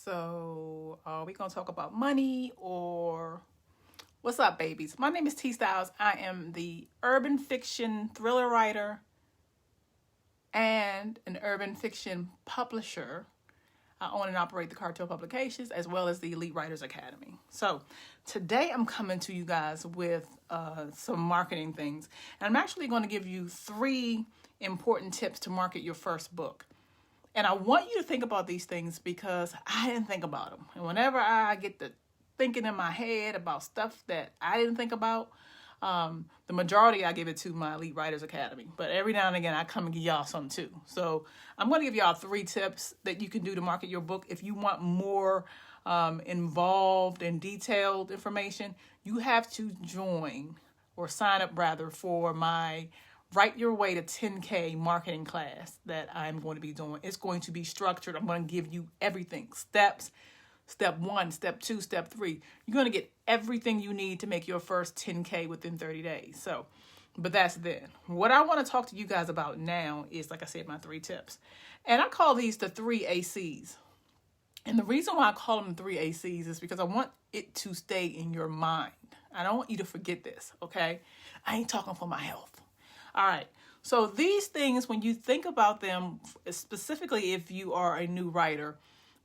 So, are we going to talk about money or what's up, babies? My name is T Styles. I am the urban fiction thriller writer and an urban fiction publisher. I own and operate the Cartel Publications as well as the Elite Writers Academy. So, today I'm coming to you guys with some marketing things. And I'm actually going to give you 3 important tips to market your first book. And I want you to think about these things because I didn't think about them. And whenever I get the thinking in my head about stuff that I didn't think about, the majority I give it to my Elite Writers Academy. But every now and again, I come and give y'all some too. So I'm going to give y'all 3 tips that you can do to market your book. If you want more involved and detailed information, you have to join or sign up rather for my Write Your Way to 10K marketing class that I'm going to be doing. It's going to be structured. I'm going to give you everything. Steps, step 1, step 2, step 3. You're going to get everything you need to make your first 10K within 30 days. So, but that's then. What I want to talk to you guys about now is, like I said, my 3 tips. And I call these the 3 ACs. And the reason why I call them 3 ACs is because I want it to stay in your mind. I don't want you to forget this, okay? I ain't talking for my health. All right, so these things, when you think about them, specifically if you are a new writer,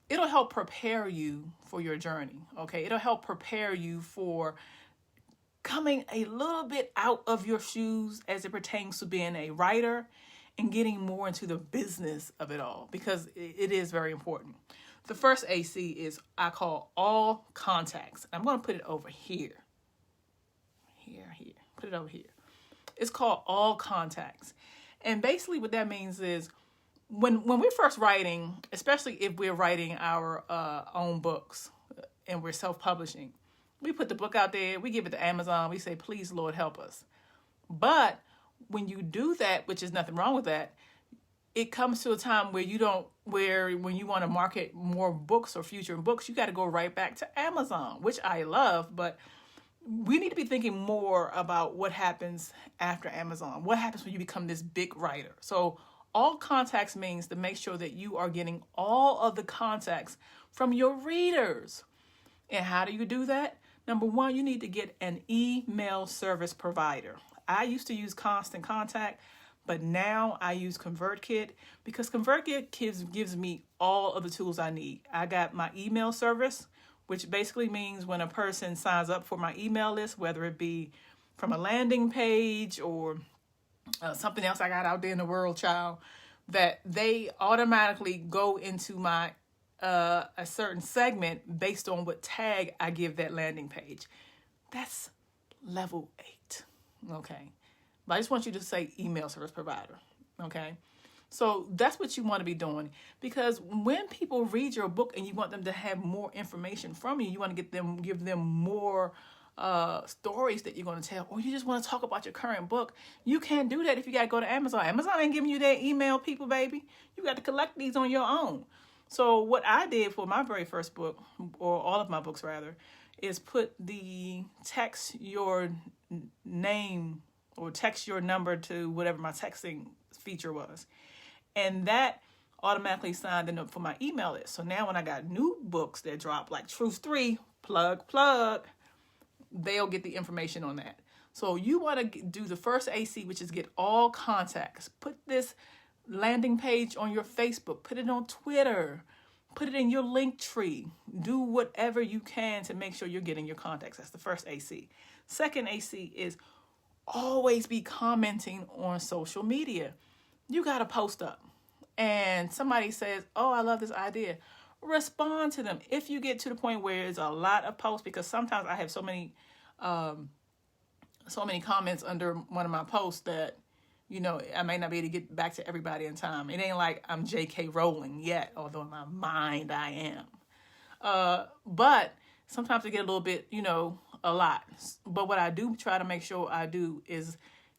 it'll help prepare you for your journey, okay? It'll help prepare you for coming a little bit out of your shoes as it pertains to being a writer and getting more into the business of it all, because it is very important. The first AC is I call all contacts. I'm going to put it over here. Here. Put it over here. It's called all contacts. And basically what that means is when we're first writing, especially if we're writing our own books and we're self-publishing, we put the book out there, we give it to Amazon, we say, please, Lord, help us. But when you do that, which is nothing wrong with that, it comes to a time where when you want to market more books or future books, you got to go right back to Amazon, which I love, but we need to be thinking more about what happens after Amazon. What happens when you become this big writer? So all contacts means to make sure that you are getting all of the contacts from your readers. And how do you do that? Number 1, you need to get an email service provider. I used to use Constant Contact, but now I use ConvertKit because ConvertKit gives me all of the tools I need. I got my email service, which basically means when a person signs up for my email list, whether it be from a landing page or something else I got out there in the world, child, that they automatically go into my a certain segment based on what tag I give that landing page. That's level 8, okay? But I just want you to say email service provider, okay? So that's what you want to be doing, because when people read your book and you want them to have more information from you, you want to give them more stories that you're going to tell, or you just want to talk about your current book. You can't do that if you got to go to Amazon. Amazon ain't giving you their email, people, baby. You got to collect these on your own. So what I did for my very first book, or all of my books rather, is text your name or text your number to whatever my texting feature was. And that automatically signed them up for my email list. So now when I got new books that drop, like Truth 3, plug, they'll get the information on that. So you want to do the first AC, which is get all contacts. Put this landing page on your Facebook. Put it on Twitter. Put it in your link tree. Do whatever you can to make sure you're getting your contacts. That's the first AC. Second AC is always be commenting on social media. You got to post up. And somebody says, oh, I love this idea. Respond to them. If you get to the point where it's a lot of posts, because sometimes I have so many comments under one of my posts that, I may not be able to get back to everybody in time. It ain't like I'm J.K. Rowling yet, although in my mind I am. But sometimes I get a little bit, a lot. But what I do try to make sure I do is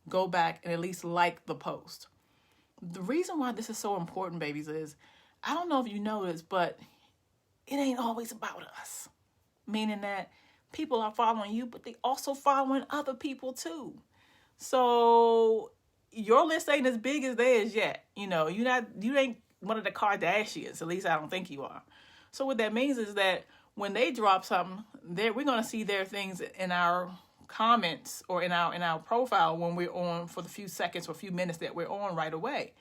go back and at least like the post. The reason why this is so important, babies, is I don't know if you know this, but it ain't always about us. Meaning that people are following you, but they also following other people too. So your list ain't as big as theirs yet. You ain't one of the Kardashians. At least I don't think you are. So what that means is that when they drop something, we're going to see their things in our comments or in our profile when we're on for the few seconds or few minutes that we're on right away.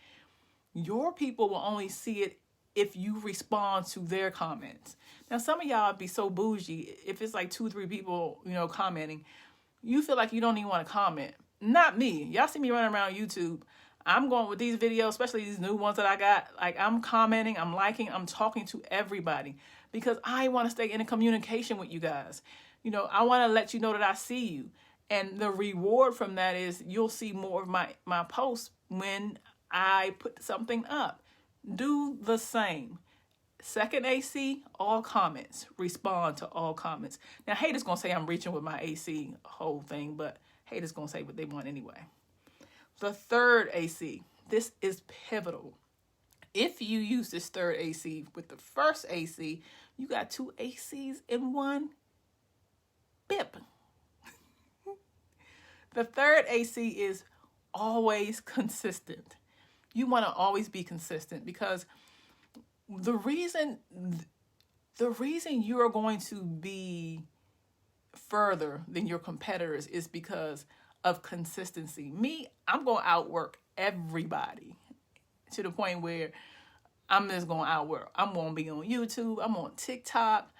Your people will only see it if you respond to their comments. Now, some of y'all be so bougie. If it's like 2-3 people, commenting, you feel like you don't even want to comment. Not me. Y'all see me running around YouTube. I'm going with these videos, especially these new ones that I got. Like, I'm commenting, I'm liking, I'm talking to everybody because I want to stay in a communication with you guys. I want to let you know that I see you. And the reward from that is you'll see more of my posts when I put something up. Do the same. Second AC, all comments. Respond to all comments. Now, haters going to say I'm reaching with my AC whole thing, but haters going to say what they want anyway. The third AC, this is pivotal. If you use this third AC with the first AC, you got 2 ACs in one. Bip. The third AC is always consistent. You want to always be consistent because the reason you are going to be further than your competitors is because of consistency. Me, I'm going to outwork everybody to the point where I'm just going to outwork. I'm going to be on YouTube. I'm on TikTok.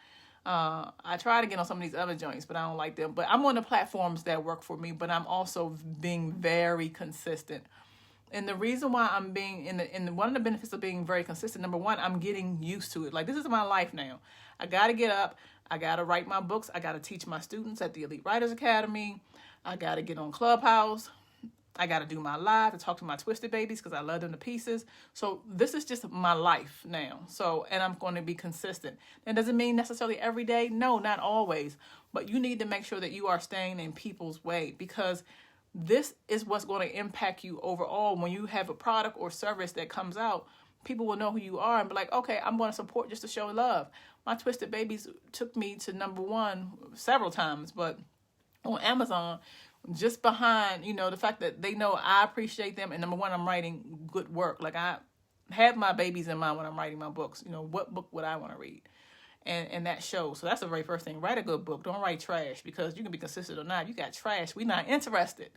I try to get on some of these other joints, but I don't like them. But I'm on the platforms that work for me, but I'm also being very consistent. And the reason why I'm being one of the benefits of being very consistent, number one, I'm getting used to it. Like, this is my life now. I got to get up. I got to write my books. I got to teach my students at the Elite Writers Academy. I got to get on Clubhouse. I got to do my live to talk to my twisted babies because I love them to pieces. So this is just my life now. And I'm going to be consistent. That doesn't mean necessarily every day. No, not always. But you need to make sure that you are staying in people's way because this is what's going to impact you overall. When you have a product or service that comes out, people will know who you are and be like, okay, I'm going to support just to show love. My twisted babies took me to #1 several times, but on Amazon, just behind, the fact that they know I appreciate them. And #1, I'm writing good work. Like, I have my babies in mind when I'm writing my books. What book would I want to read? And that shows. So that's the very first thing. Write a good book. Don't write trash because you can be consistent or not. You got trash. We're not interested.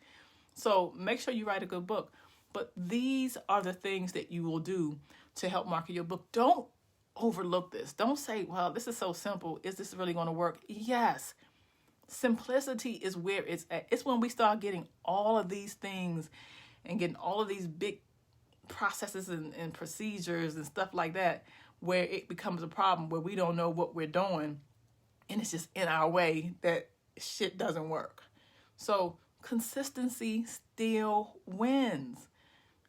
So make sure you write a good book. But these are the things that you will do to help market your book. Don't overlook this. Don't say, well, this is so simple. Is this really going to work? Yes. Simplicity is where it's at. It's when we start getting all of these things and getting all of these big processes and procedures and stuff like that where it becomes a problem where we don't know what we're doing and it's just in our way that shit doesn't work. So consistency still wins.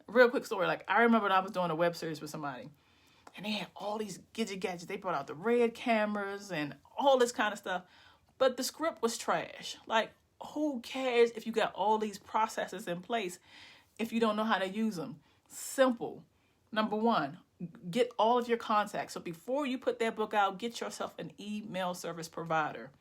Real quick story. Like, I remember when I was doing a web series with somebody and they had all these gadgets. They brought out the red cameras and all this kind of stuff. But the script was trash. Like, who cares if you got all these processes in place if you don't know how to use them? Simple. #1, get all of your contacts. So before you put that book out, get yourself an email service provider.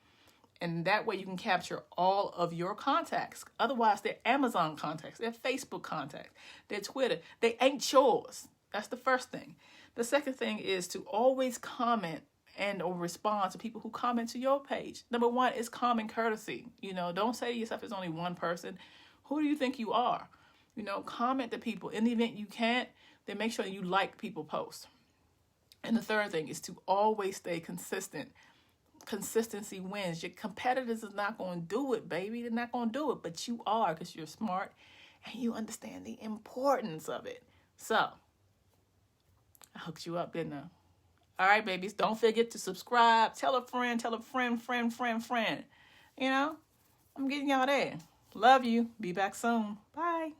And that way you can capture all of your contacts. Otherwise, they're Amazon contacts, they're Facebook contacts, they're Twitter. They ain't yours. That's the first thing. The second thing is to always comment and or respond to people who comment to your page. #1 is common courtesy. Don't say to yourself, it's only one person. Who do you think you are? Comment to people. In the event you can't, then make sure you like people posts. And the third thing is to always stay consistent. Consistency wins. Your competitors is not going to do it, baby. They're not going to do it, but you are because you're smart and you understand the importance of it. So, I hooked you up, didn't I? All right, babies, don't forget to subscribe. Tell a friend, friend. I'm getting y'all there. Love you. Be back soon. Bye.